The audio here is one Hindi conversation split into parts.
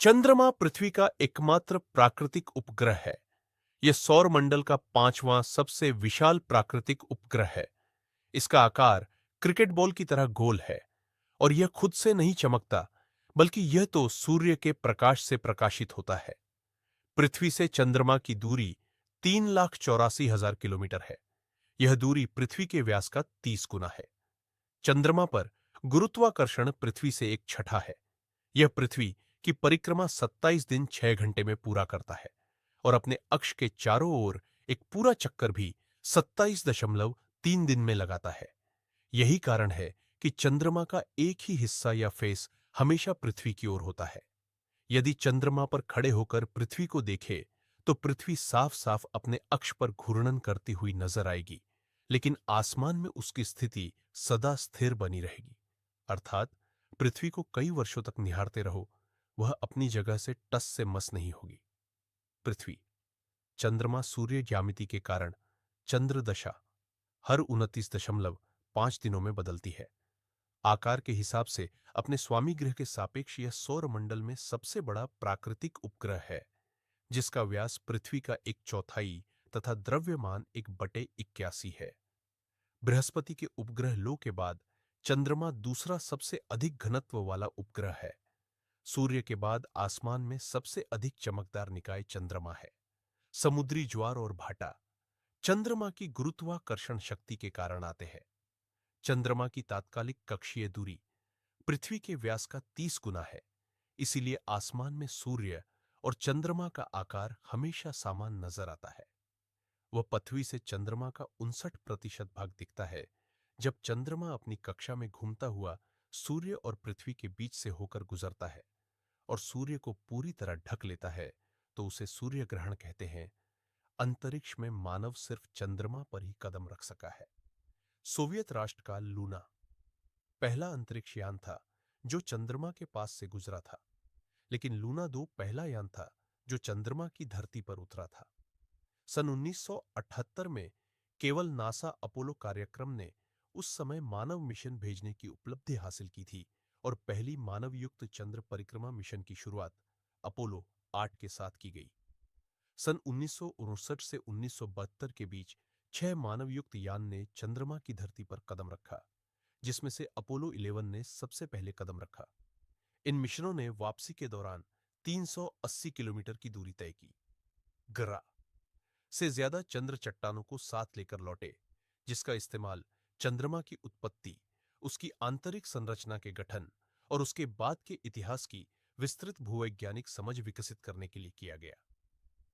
चंद्रमा पृथ्वी का एकमात्र प्राकृतिक उपग्रह है। यह सौर मंडल का पांचवां सबसे विशाल प्राकृतिक उपग्रह है। इसका आकार क्रिकेट बॉल की तरह गोल है और यह खुद से नहीं चमकता, बल्कि यह तो सूर्य के प्रकाश से प्रकाशित होता है। पृथ्वी से चंद्रमा की दूरी 3,84,000 किलोमीटर है। यह दूरी पृथ्वी के व्यास का 30 गुना है। चंद्रमा पर गुरुत्वाकर्षण पृथ्वी से एक छठा है। यह पृथ्वी की परिक्रमा 27 दिन 6 घंटे में पूरा करता है और अपने अक्ष के चारों ओर एक पूरा चक्कर भी 27.3 दिन में लगाता है। यही कारण है कि चंद्रमा का एक ही हिस्सा या फेस हमेशा पृथ्वी की ओर होता है। यदि चंद्रमा पर खड़े होकर पृथ्वी को देखे तो पृथ्वी साफ साफ अपने अक्ष पर घूर्णन करती हुई नजर आएगी, लेकिन आसमान में उसकी स्थिति सदा स्थिर बनी रहेगी। अर्थात पृथ्वी को कई वर्षों तक निहारते रहो, वह अपनी जगह से टस से मस नहीं होगी। पृथ्वी, चंद्रमा सूर्य ज्यामिति के कारण चंद्र दशा हर 29.5 दिनों में बदलती है। आकार के हिसाब से अपने स्वामी ग्रह के सापेक्ष यह सौर मंडल में सबसे बड़ा प्राकृतिक उपग्रह है, जिसका व्यास पृथ्वी का एक चौथाई तथा द्रव्यमान 1/81 है। बृहस्पति के उपग्रह लो के बाद चंद्रमा दूसरा सबसे अधिक घनत्व वाला उपग्रह है। सूर्य के बाद आसमान में सबसे अधिक चमकदार निकाय चंद्रमा है। समुद्री ज्वार और भाटा चंद्रमा की गुरुत्वाकर्षण शक्ति के कारण आते हैं। चंद्रमा की तात्कालिक कक्षीय दूरी पृथ्वी के व्यास का 30 गुना है, इसीलिए आसमान में सूर्य और चंद्रमा का आकार हमेशा समान नजर आता है। वह पृथ्वी से चंद्रमा का 59% भाग दिखता है। जब चंद्रमा अपनी कक्षा में घूमता हुआ सूर्य और पृथ्वी के बीच से होकर गुजरता है और सूर्य को पूरी तरह ढक लेता है, तो उसे सूर्य ग्रहण कहते हैं। अंतरिक्ष में मानव सिर्फ चंद्रमा पर ही कदम रख सका है। सोवियत राष्ट्र का लूना पहला अंतरिक्ष यान था जो चंद्रमा के पास से गुजरा था, लेकिन लूना 2 पहला यान था जो चंद्रमा की धरती पर उतरा था। सन 1978 में केवल नासा अपोलो कार्यक्रम ने उस समय मानव मिशन भेजने की उपलब्धि हासिल की थी और पहली मानव युक्त चंद्र परिक्रमा मिशन की शुरुआत अपोलो 8 के साथ की गई। सन 1959 से 1972 के बीच 6 मानव युक्त यान ने चंद्रमा की धरती पर कदम रखा, जिसमें से अपोलो 11 ने सबसे पहले कदम रखा। इन मिशनों ने वापसी के दौरान 380 किलोमीटर की दूरी तय की। ग्रा से ज्यादा चंद्र चट्टानों को साथ लेकर लौटे, जिसका इस्तेमाल चंद्रमा की उत्पत्ति, उसकी आंतरिक संरचना के गठन और उसके बाद के इतिहास की विस्तृत भूवैज्ञानिक समझ विकसित करने के लिए किया गया।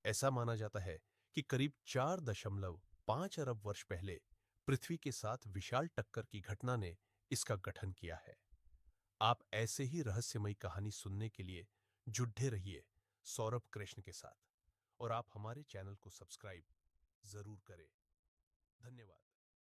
ऐसा माना जाता है कि करीब 4.5 अरब वर्ष पहले पृथ्वी के साथ विशाल टक्कर की घटना ने इसका गठन किया है। आप ऐसे ही रहस्यमयी कहानी सुनने के लिए जुड़े रहिए सौरभ कृष्ण के साथ, और आप हमारे चैनल को सब्सक्राइब जरूर करें। धन्यवाद।